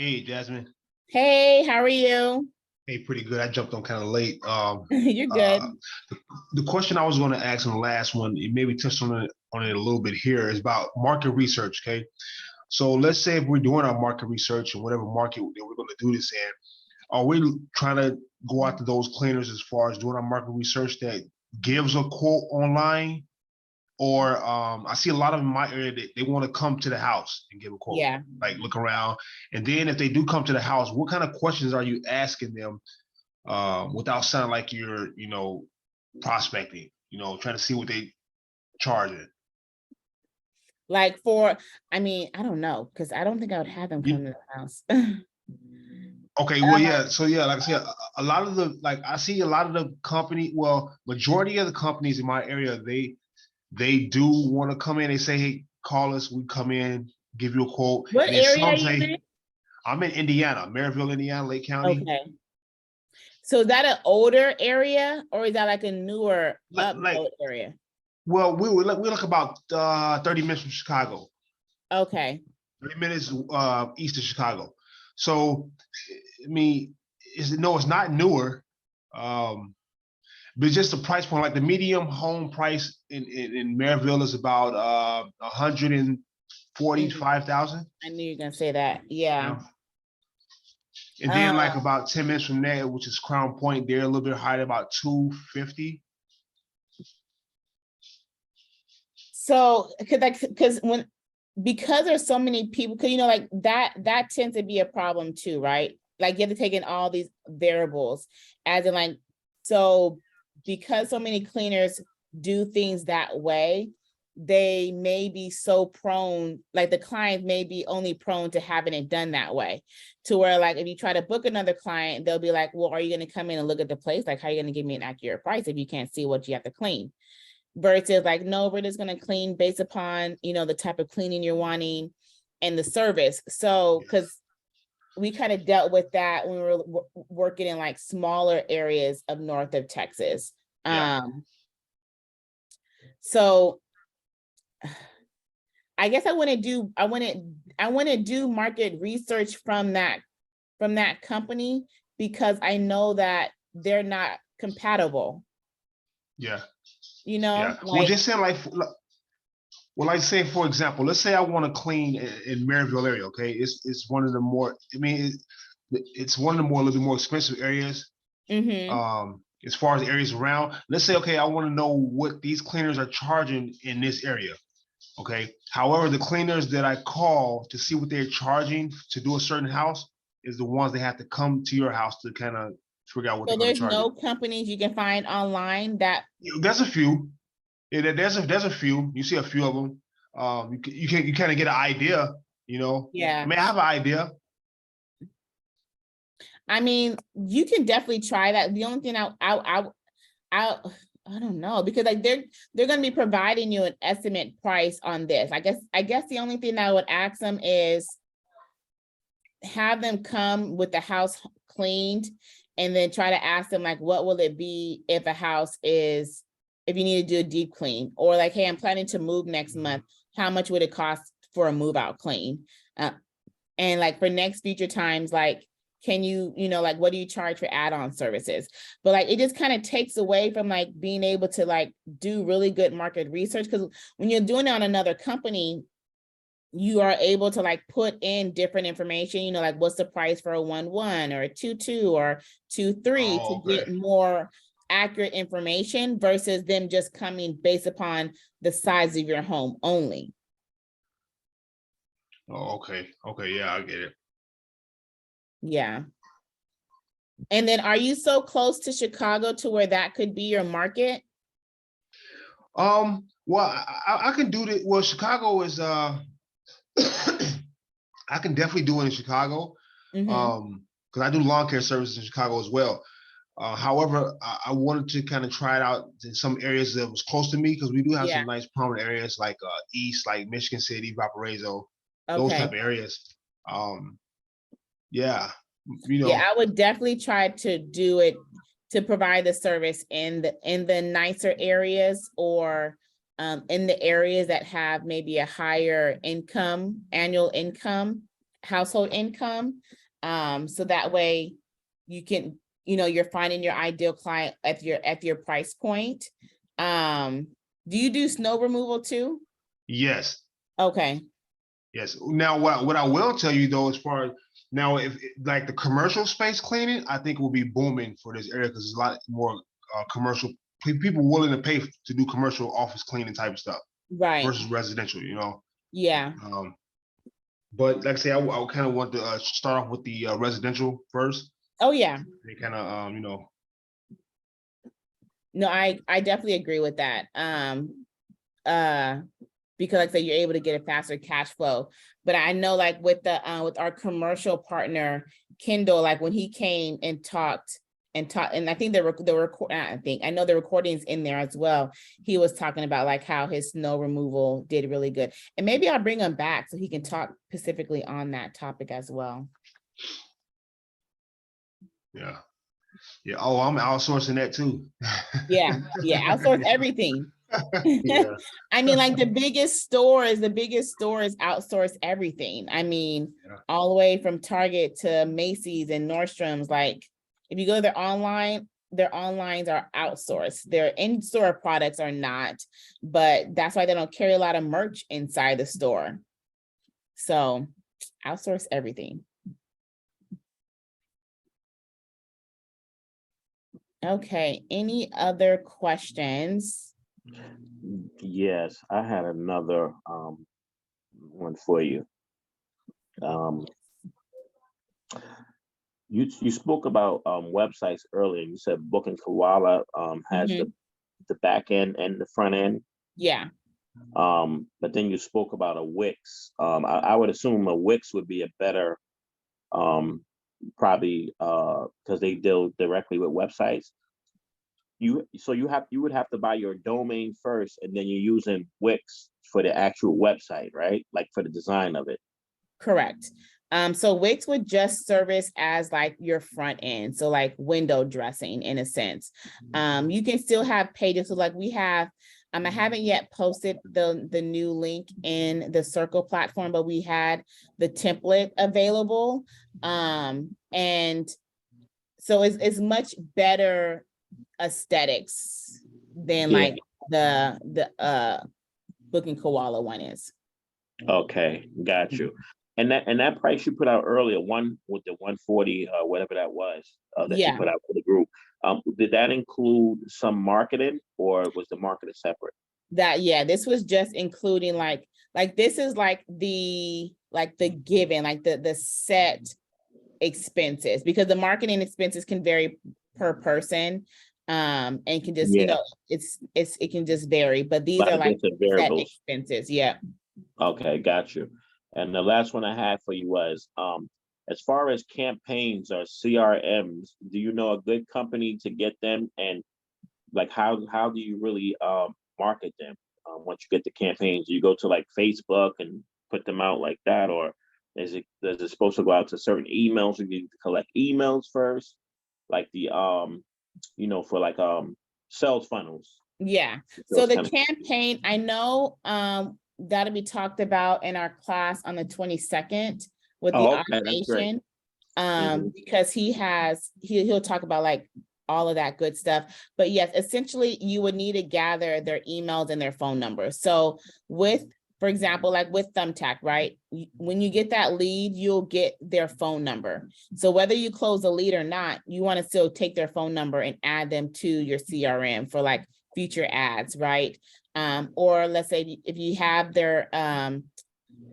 Hey, Jasmine. Hey, how are you? Hey, pretty good. I jumped on kind of late. You're good. Uh, the question I was going to ask in the last one, you maybe touched on it a little bit here, is about market research. Okay, so let's say if we're doing our market research in whatever market that we're going to do this in, are we trying to go after those cleaners as far as doing our market research that gives a quote online, or I see a lot of them in my area that they want to come to the house and give a quote, Yeah. like look around, and then if they do come to the house, what kind of questions are you asking them without sounding like you're, prospecting, trying to see what they charging. Like I mean, I don't know, because I don't think I would have them come to the house. Okay, well, yeah. So yeah, like I said, a lot of the I see a lot of the company, well, majority of the companies in my area, they do want to come in. They say, hey, call us. We come in, give you a quote, What and then area are some you say, in? I'm in Indiana, Maryville, Indiana, Lake County. Okay. So is that an older area or is that like a newer Like, upbuilt area? well, we look about 30 minutes from Chicago. Okay. 30 minutes east of Chicago. So, I mean, it's not newer, but just the price point. Like the medium home price in Maryville is about 145,000. I knew you were gonna say that. Yeah. And then like about 10 minutes from there, which is Crown Point, they're a little bit higher, about 250. So, because there's so many people, because like that tends to be a problem too, right? Like you have to take in all these variables, as in like, so because so many cleaners do things that way, they may be so prone, like the client may be only prone to having it done that way, to where like if you try to book another client, they'll be like, well, are you going to come in and look at the place? Like, how are you going to give me an accurate price if you can't see what you have to clean? Versus like, no, we're just going to clean based upon, the type of cleaning you're wanting and the service. So, because we kind of dealt with that when we were working in like smaller areas of north of Texas. Yeah. So I guess I want to do market research from that company, because I know that they're not compatible. Yeah. Yeah. Well, just saying like say for example, let's say I want to clean in Maryville area. Okay, it's one of the more. I mean, it's one of the more a little bit more expensive areas. As far as areas around, let's say, okay, I want to know what these cleaners are charging in this area. Okay. However, the cleaners that I call to see what they're charging to do a certain house is the ones that have to come to your house to kind of figure out what So they're going to there's charge. no companies you can find online that. There's a few. Yeah, there's a few. You see a few of them. You kind of get an idea. Yeah. I mean, I have an idea. I mean, you can definitely try that. The only thing I don't know, because like they're going to be providing you an estimate price on this. I guess the only thing that I would ask them is have them come with the house cleaned, and then try to ask them like, what will it be if if you need to do a deep clean, or like, hey, I'm planning to move next month. How much would it cost for a move out clean? And like for next future times, like, can you, like, what do you charge for add-on services? But like, it just kind of takes away from like being able to like do really good market research. Because when you're doing it on another company, you are able to like put in different information, like what's the price for a 1-1 or a 2-2 or 2-3 to get more accurate information versus them just coming based upon the size of your home only. Oh, okay. Okay. Yeah, I get it. Yeah. And then are you so close to Chicago to where that could be your market? Well, I can do that. Well, Chicago is I can definitely do it in Chicago. Because I do lawn care services in Chicago as well. However, I wanted to kind of try it out in some areas that was close to me, because we do have some nice prominent areas like east, like Michigan City, Valparaiso, those type of areas. Yeah. Yeah, I would definitely try to do it, to provide the service in the nicer areas, or in the areas that have maybe a higher annual income, household income. So that way you can, you're finding your ideal client at your price point. Do you do snow removal too? Yes. Okay. Yes. Now, what I will tell you though, as far as now, if like the commercial space cleaning, I think will be booming for this area because there's a lot more commercial people willing to pay to do commercial office cleaning type of stuff Right. versus residential. Yeah. But like I say, I kind of want to start off with the residential first. Oh yeah. They kind of No, I definitely agree with that. Because like I said, you're able to get a faster cash flow. But I know like with with our commercial partner, Kendall, like when he came and talked, and I think I know the recordings in there as well. He was talking about like how his snow removal did really good. And maybe I'll bring him back so he can talk specifically on that topic as well. Yeah. Oh, I'm outsourcing that too. Yeah. Outsource everything. Yeah. I mean, like the biggest stores outsource everything. I mean, all the way from Target to Macy's and Nordstrom's. Like, if you go to their onlines are outsourced. Their in-store products are not, but that's why they don't carry a lot of merch inside the store. So, outsource everything. Okay, any other questions? Yes, I had another one for you. You spoke about websites earlier. You said Booking Koala has the back end and the front end. Yeah. But then you spoke about a Wix. I would assume a Wix would be a better probably because they deal directly with websites. You would have to buy your domain first, and then you're using Wix for the actual website, right? Like for the design of it. Correct. So Wix would just service as like your front end. So like window dressing in a sense. You can still have pages. So like we have, I haven't yet posted the new link in the Circle platform, but we had the template available. And so it's much better aesthetics than like the Booking Koala one is. Okay, got you. And that price you put out earlier, one with the 140, whatever that was, that you put out for the group, did that include some marketing, or was the marketing separate? This was just including like this is like the given, like the set expenses, because the marketing expenses can vary per person, and can just it can just vary, but these are like set expenses. Yeah. Okay, got you. And the last one I had for you was, as far as campaigns or CRMs, do you know a good company to get them? And like, how do you really market them once you get the campaigns? Do you go to like Facebook and put them out like that, or does it supposed to go out to certain emails? You need to collect emails first, like the for like sales funnels. Yeah. So the campaign, I know that'll be talked about in our class on the 22nd with the automation. Because he'll talk about like all of that good stuff. But yes, essentially you would need to gather their emails and their phone numbers. So for example, like with Thumbtack, right? When you get that lead, you'll get their phone number. So whether you close the lead or not, you want to still take their phone number and add them to your CRM for like future ads, right? Or let's say if you have their,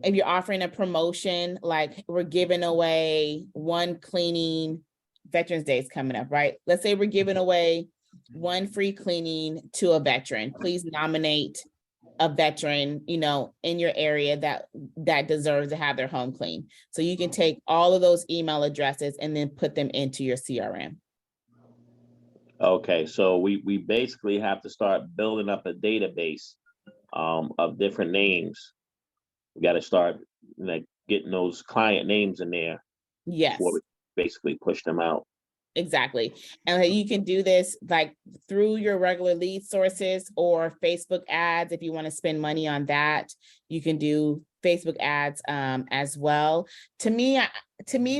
if you're offering a promotion, like we're giving away one cleaning, Veterans Day is coming up, right? Let's say we're giving away one free cleaning to a veteran. Please nominate a veteran, in your area that deserves to have their home clean. So you can take all of those email addresses and then put them into your CRM. Okay, so we basically have to start building up a database of different names. We got to start like getting those client names in there. Yes. Before we basically push them out. Exactly. And you can do this like through your regular lead sources or Facebook ads. If you want to spend money on that, you can do Facebook ads as well. To me,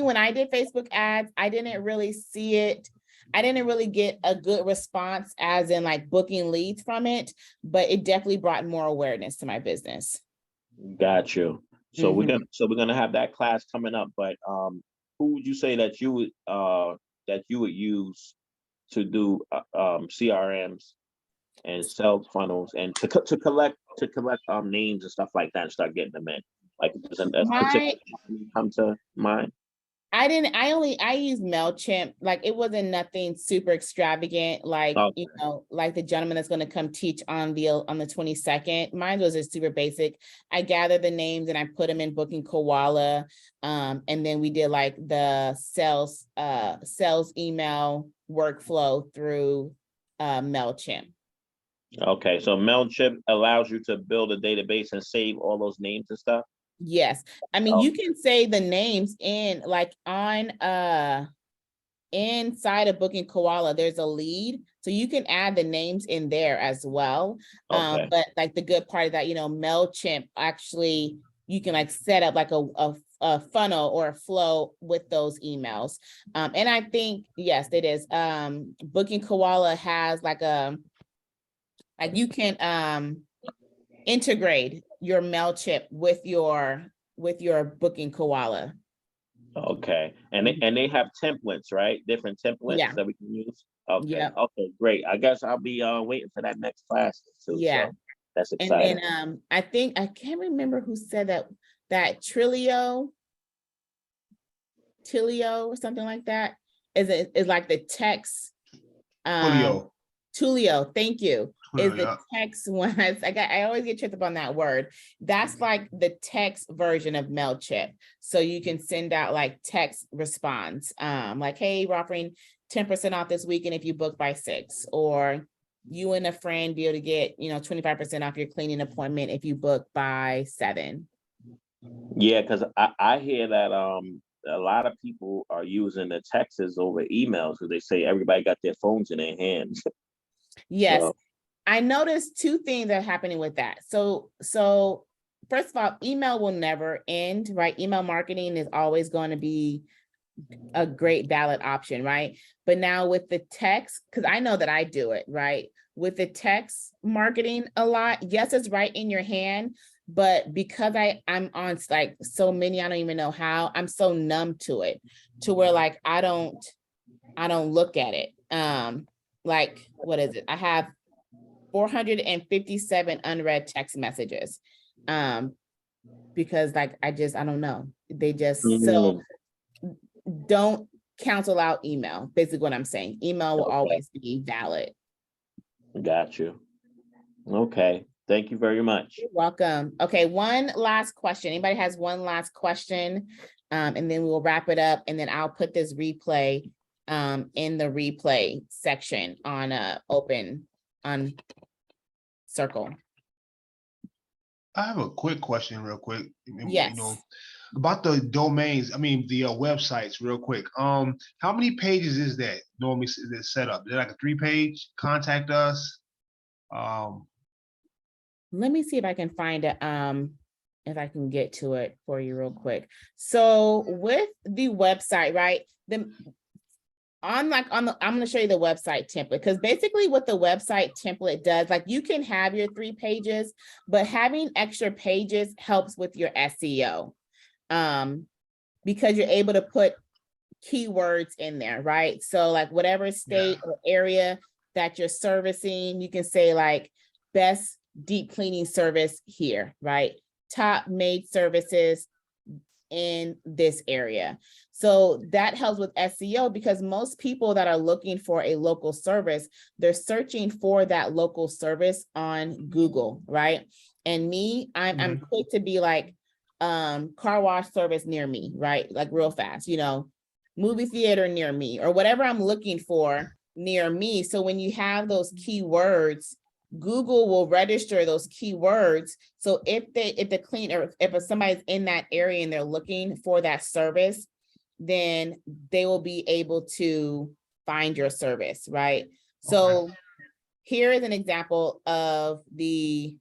when I did Facebook ads, I didn't really see it. I didn't really get a good response as in like booking leads from it, but it definitely brought more awareness to my business. Got you. So Mhm. we're gonna have that class coming up, but who would you say that you would use to do CRMs and sales funnels and to collect names and stuff like that and start getting them in? Like does a My particular company come to mind? I use MailChimp. Like it wasn't nothing super extravagant, like, Okay. you know, like the gentleman that's going to come teach on the 22nd. Mine was just super basic. I gathered the names and I put them in Booking Koala. And then we did like the sales email workflow through MailChimp. Okay, so MailChimp allows you to build a database and save all those names and stuff. Yes. I mean, you can say the names in like on inside of Booking Koala, there's a lead. So you can add the names in there as well. Okay. But like the good part of that, you know, MailChimp actually, you can like set up like a funnel or a flow with those emails. And I think, yes, it is. Booking Koala has like you can integrate your MailChimp with your Booking Koala. Okay. And they have templates, right? Different templates Yeah. that we can use. Okay. Yeah. Okay, great. I guess I'll be waiting for that next class too. Yeah. So that's And exciting. then I think I can't remember who said that Twilio or something like that is like the text Twilio, thank you. Is the text one. I always get tripped up on that word. That's like the text version of MailChimp. So you can send out like text response, like, hey, we're offering 10% off this weekend if you book by 6, or you and a friend be able to get, 25% off your cleaning appointment if you book by 7. Yeah, because I hear that a lot of people are using the texts over emails because they say everybody got their phones in their hands. Yes. So, I noticed 2 things that are happening with that. So first of all, email will never end, right? Email marketing is always going to be a great valid option, right? But now with the text, because I know that I do it, right? With the text marketing a lot, yes, it's right in your hand, but because I'm on like so many, I don't even know how, I'm so numb to it, to where like I don't look at it. Like, what is it? I have 457 unread text messages. Because like I don't know. They just so don't cancel out email. Basically what I'm saying. Email will always be valid. Got you. Okay. Thank you very much. You're welcome. Okay, one last question. Anybody has one last question? And then we'll wrap it up, and then I'll put this replay in the replay section on on Circle. I have a quick question real quick. Yes. About the domains, I mean the websites real quick. How many pages is that normally is it set up? Is it like a 3-page? Contact us. Let me see if I can find it. If I can get to it for you real quick. So with the website, right? I'm going to show you the website template, because basically what the website template does, like you can have your 3 pages, but having extra pages helps with your SEO. Because you're able to put keywords in there, right? So like whatever state or area that you're servicing, you can say like best deep cleaning service here, right? Top maid services in this area. So that helps with SEO, because most people that are looking for a local service, they're searching for that local service on Google, right? And me, I'm quick to be like, car wash service near me, right? Like real fast, movie theater near me, or whatever I'm looking for near me. So when you have those keywords, Google will register those keywords. So if the cleaner, if somebody's in that area and they're looking for that service, then they will be able to find your service, right? So here is an example of the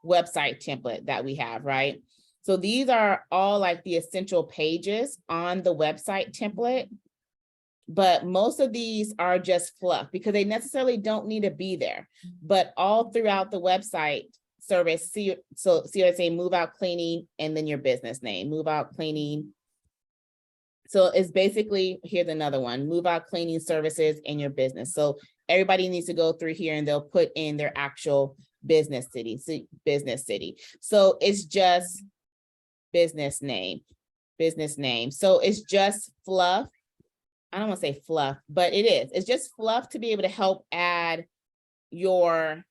website template that we have, right? So these are all like the essential pages on the website template, but most of these are just fluff because they necessarily don't need to be there. But all throughout the website service, see what I say, move out cleaning, and then your business name, move out cleaning. So it's basically, here's another one, move out cleaning services in your business. So everybody needs to go through here and they'll put in their actual business city. So it's just business name. So it's just fluff. I don't want to say fluff, but it is. It's just fluff to be able to help add to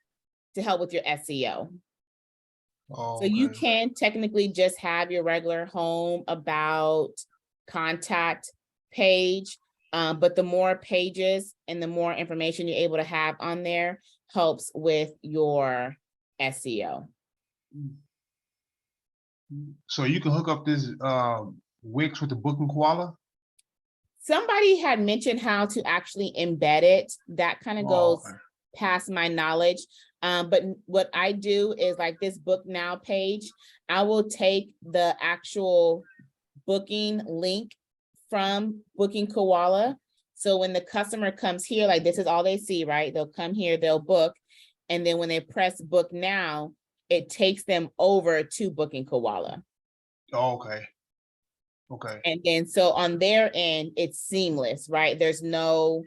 help with your SEO. Oh, So you okay. can technically just have your regular home, about, contact page, but the more pages and the more information you're able to have on there helps with your SEO. So you can hook up this Wix with the booking koala? Somebody had mentioned how to actually embed it. That kind of goes okay. past my knowledge. But what I do is like this book now page, I will take the actual booking link from Booking Koala. So when the customer comes here, like this is all they see, right? They'll come here, they'll book. And then when they press book now, it takes them over to Booking Koala. Oh, okay. Okay. And then so on their end, it's seamless, right? There's no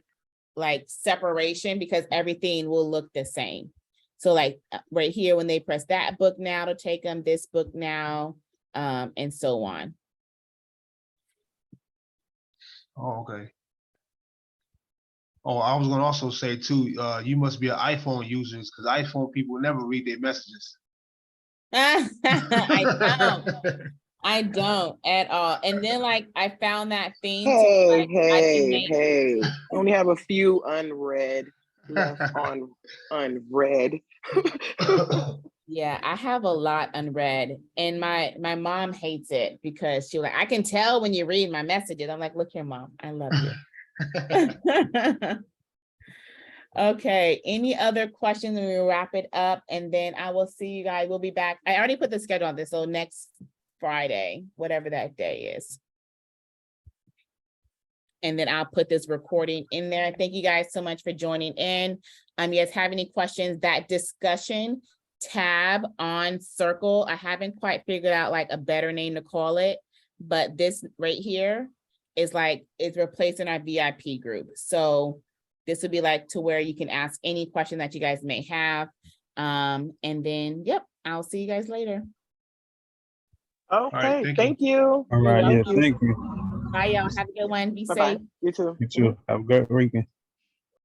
like separation because everything will look the same. So like right here, when they press that book now to take them, this book now, and so on. Oh, okay. Oh, I was gonna also say too, you must be an iPhone user because iPhone people never read their messages. I don't at all. And then like I found that thing to Hey, like, I can make hey. I only have a few unread left on unread. yeah, I have a lot unread, and my mom hates it because she like, I can tell when you read my messages. I'm like, look here, Mom, I love you. Okay, any other questions, and we'll wrap it up, and then I will see you guys. We'll be back. I already put the schedule on this, so next Friday, whatever that day is. And then I'll put this recording in there. Thank you guys so much for joining in. You guys have any questions? That discussion tab on Circle, I haven't quite figured out like a better name to call it, but this right here is like, it's replacing our VIP group. So this would be like to where you can ask any question that you guys may have. And then, yep, I'll see you guys later. Okay, right, thank you. All right, yeah, welcome. thank you. Bye, y'all. Have a good one. Be Bye-bye. safe. You too. You too. Have a great weekend.